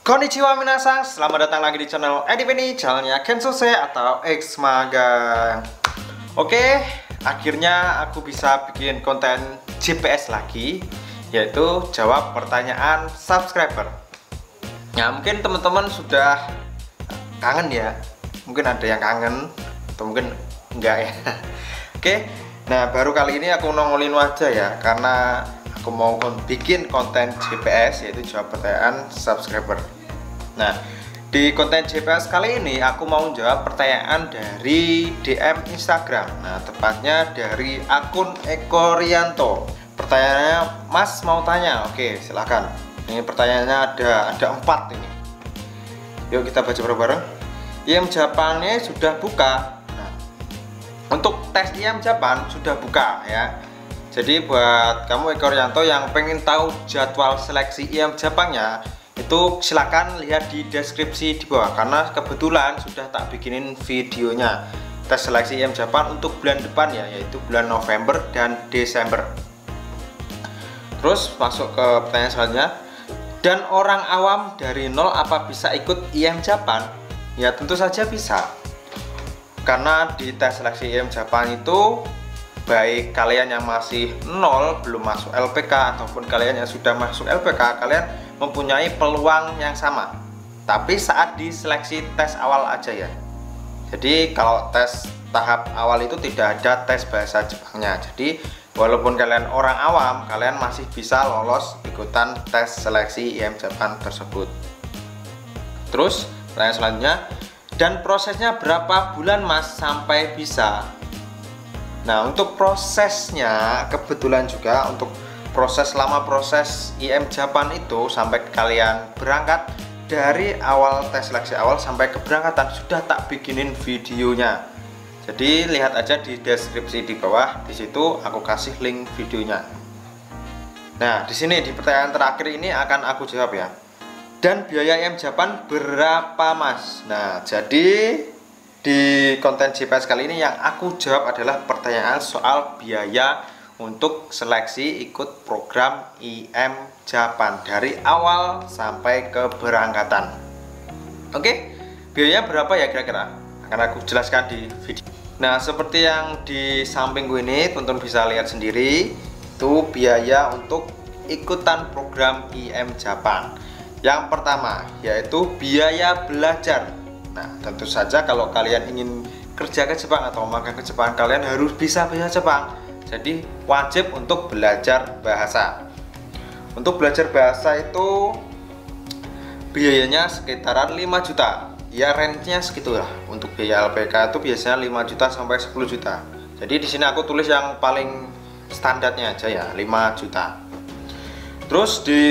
Konnichiwa minasan, selamat datang lagi di channel Edip ini, channelnya Kensose atau X Magang. Oke, akhirnya aku bisa bikin konten GPS lagi, yaitu jawab pertanyaan subscriber. Ya mungkin teman-teman sudah kangen ya, mungkin ada yang kangen atau mungkin enggak ya. Oke, nah baru kali ini aku nongolin wajah ya, karena aku mau bikin konten GPS yaitu jawab pertanyaan subscriber. Nah, di konten GPS kali ini aku mau jawab pertanyaan dari DM Instagram. Nah, tepatnya dari akun Eko Rianto. Pertanyaannya, Mas mau tanya. Oke, silahkan. Ini pertanyaannya ada 4 ini. Yuk kita baca bareng-bareng. IM Japannya sudah buka. Nah, untuk tes IM Japan sudah buka ya. Jadi buat kamu Eko Rianto yang pengen tahu jadwal seleksi IM Japannya, itu silakan lihat di deskripsi di bawah, karena kebetulan sudah tak bikinin videonya tes seleksi IM Japan untuk bulan depan ya, yaitu bulan November dan Desember. Terus masuk ke pertanyaan selanjutnya. Dan orang awam dari nol apa bisa ikut IM Japan? Ya tentu saja bisa, karena di tes seleksi IM Japan itu baik kalian yang masih nol belum masuk LPK ataupun kalian yang sudah masuk LPK, kalian mempunyai peluang yang sama, tapi saat di seleksi tes awal aja ya. Jadi kalau tes tahap awal itu tidak ada tes bahasa Jepangnya, jadi walaupun kalian orang awam, kalian masih bisa lolos ikutan tes seleksi IM Japan tersebut. Terus pertanyaan selanjutnya, dan prosesnya berapa bulan Mas sampai bisa? Nah, untuk prosesnya kebetulan juga untuk lama proses IM Japan itu sampai kalian berangkat, dari awal tes seleksi awal sampai keberangkatan sudah tak bikinin videonya. Jadi lihat aja di deskripsi di bawah, di situ aku kasih link videonya. Nah, di sini di pertanyaan terakhir ini akan aku jawab ya. Dan biaya IM Japan berapa Mas? Nah, jadi di konten GPS kali ini yang aku jawab adalah pertanyaan soal biaya untuk seleksi ikut program IM Japan dari awal sampai keberangkatan. Oke, biayanya berapa ya kira-kira? Akan aku jelaskan di video. Nah, seperti yang di sampingku ini, teman-teman bisa lihat sendiri, itu biaya untuk ikutan program IM Japan. Yang pertama yaitu biaya belajar. Nah, tentu saja kalau kalian ingin kerja ke Jepang atau magang ke Jepang, kalian harus bisa bahasa Jepang. Jadi wajib untuk belajar bahasa. Untuk belajar bahasa itu biayanya sekitaran 5 juta. Ya range-nya segitulah. Untuk biaya LPK itu biasanya 5 juta sampai 10 juta. Jadi di sini aku tulis yang paling standarnya aja ya, 5 juta. Terus di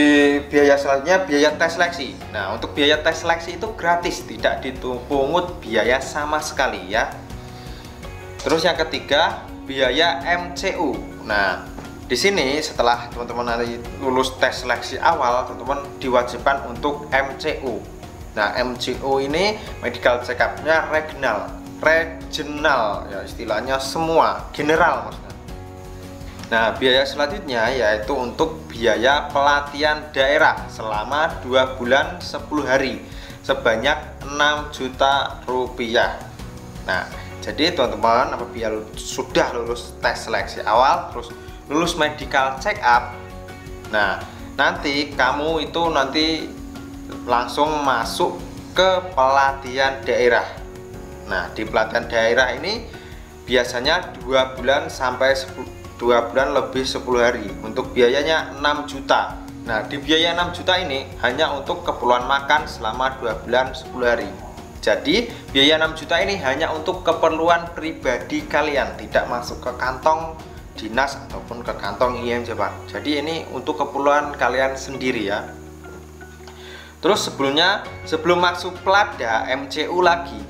biaya selanjutnya biaya tes seleksi. Nah, untuk biaya tes seleksi itu gratis, tidak dipungut biaya sama sekali ya. Terus yang ketiga biaya MCU. Nah, di sini setelah teman-teman nanti lulus tes seleksi awal, teman-teman diwajibkan untuk MCU. Nah, MCU ini medical check up-nya regional ya, istilahnya semua general maksudnya. Nah, biaya selanjutnya yaitu untuk biaya pelatihan daerah selama 2 bulan 10 hari sebanyak 6 juta rupiah. Nah, jadi teman-teman apabila sudah lulus tes seleksi awal, terus lulus medical check up, nah nanti kamu itu nanti langsung masuk ke pelatihan daerah. Nah, di pelatihan daerah ini biasanya 2 bulan sampai 2 bulan lebih 10 hari. Untuk biayanya 6 juta. Nah, di biaya 6 juta ini hanya untuk keperluan makan selama 2 bulan 10 hari. Jadi biaya 6 juta ini hanya untuk keperluan pribadi kalian, tidak masuk ke kantong dinas ataupun ke kantong IM Japan. Jadi ini untuk keperluan kalian sendiri ya. Terus sebelum masuk Plada MCU lagi,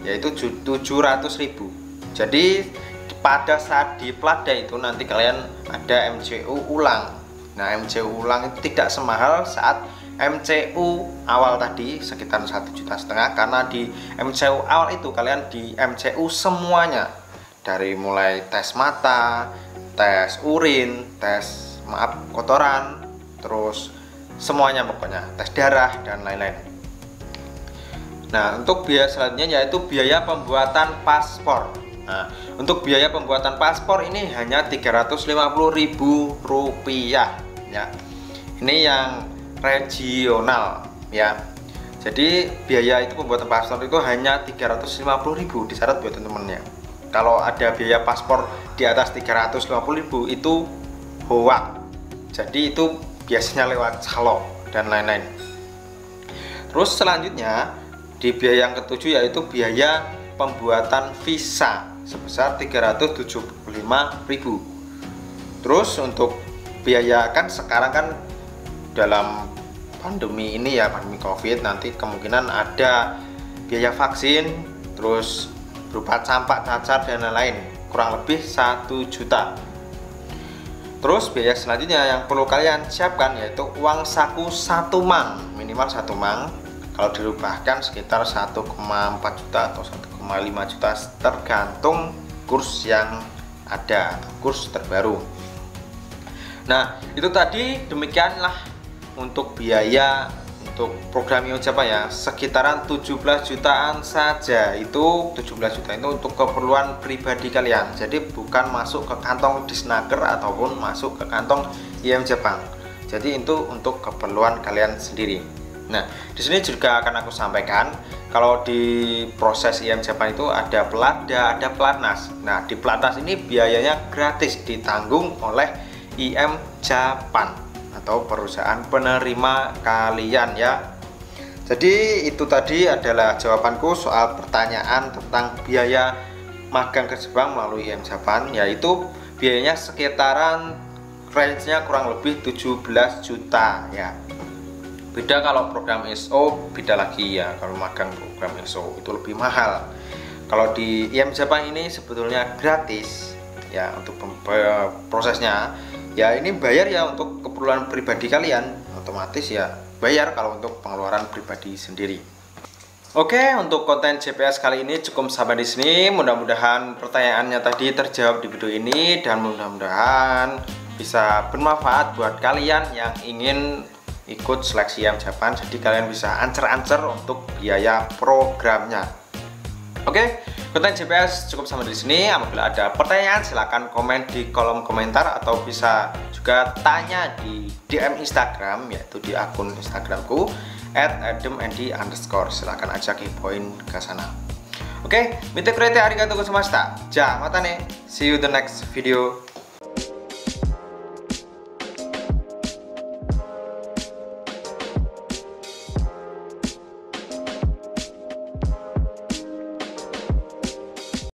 yaitu 700.000. Jadi pada saat di Plada itu nanti kalian ada MCU ulang. Nah, MCU ulang itu tidak semahal saat MCU awal tadi, sekitar 1,5 juta, karena di MCU awal itu kalian di MCU semuanya, dari mulai tes mata, tes urin, tes kotoran, terus semuanya pokoknya, tes darah dan lain-lain. Nah, untuk biaya selanjutnya yaitu biaya pembuatan paspor. Nah, untuk biaya pembuatan paspor ini hanya Rp350.000 ya. Ini yang regional ya. Jadi biaya itu pembuatan paspor itu hanya 350.000, dicatat buat teman-teman ya. Kalau ada biaya paspor di atas 350.000 itu hoax. Jadi itu biasanya lewat calo dan lain-lain. Terus selanjutnya di biaya yang ketujuh yaitu biaya pembuatan visa sebesar 375.000. Terus untuk biaya, kan sekarang kan dalam pandemi ini ya, pandemi COVID, nanti kemungkinan ada biaya vaksin, terus berupa campak, cacar dan lain-lain, kurang lebih 1 juta. Terus biaya selanjutnya yang perlu kalian siapkan yaitu uang saku 1 mang, minimal 1 mang. Kalau dirubahkan sekitar 1,4 juta atau 1,5 juta tergantung kurs yang ada, kurs terbaru. Nah, itu tadi demikianlah untuk biaya untuk program IO Japan ya, sekitaran 17 jutaan saja. Itu 17 juta itu untuk keperluan pribadi kalian. Jadi bukan masuk ke kantong Disnaker ataupun masuk ke kantong IM Japan. Jadi itu untuk keperluan kalian sendiri. Nah, di sini juga akan aku sampaikan kalau di proses IM Japan itu ada pelada, ada pelatnas. Nah, di pelatnas ini biayanya gratis, ditanggung oleh IM Japan atau perusahaan penerima kalian ya. Jadi itu tadi adalah jawabanku soal pertanyaan tentang biaya magang ke Jepang melalui IM Japan, yaitu biayanya sekitaran range-nya kurang lebih 17 juta ya. Beda kalau program SO, beda lagi ya. Kalau magang program SO itu lebih mahal. Kalau di IM Japan ini sebetulnya gratis ya untuk prosesnya. Ya ini bayar ya untuk keperluan pribadi kalian, otomatis ya bayar kalau untuk pengeluaran pribadi sendiri. Oke, untuk konten JPS kali ini cukup sampai di sini. Mudah-mudahan pertanyaannya tadi terjawab di video ini dan mudah-mudahan bisa bermanfaat buat kalian yang ingin ikut seleksi IM Japan. Jadi kalian bisa ancer-ancer untuk biaya programnya. Oke, konten JPS cukup sampai di sini. Apabila ada pertanyaan silahkan komen di kolom komentar atau bisa juga tanya di DM Instagram, yaitu di akun Instagramku @admendi_. Silahkan aja kepoin ke sana. Oke, mite kurete arigatou gozaimashita. Ja, mata ne. See you the next video.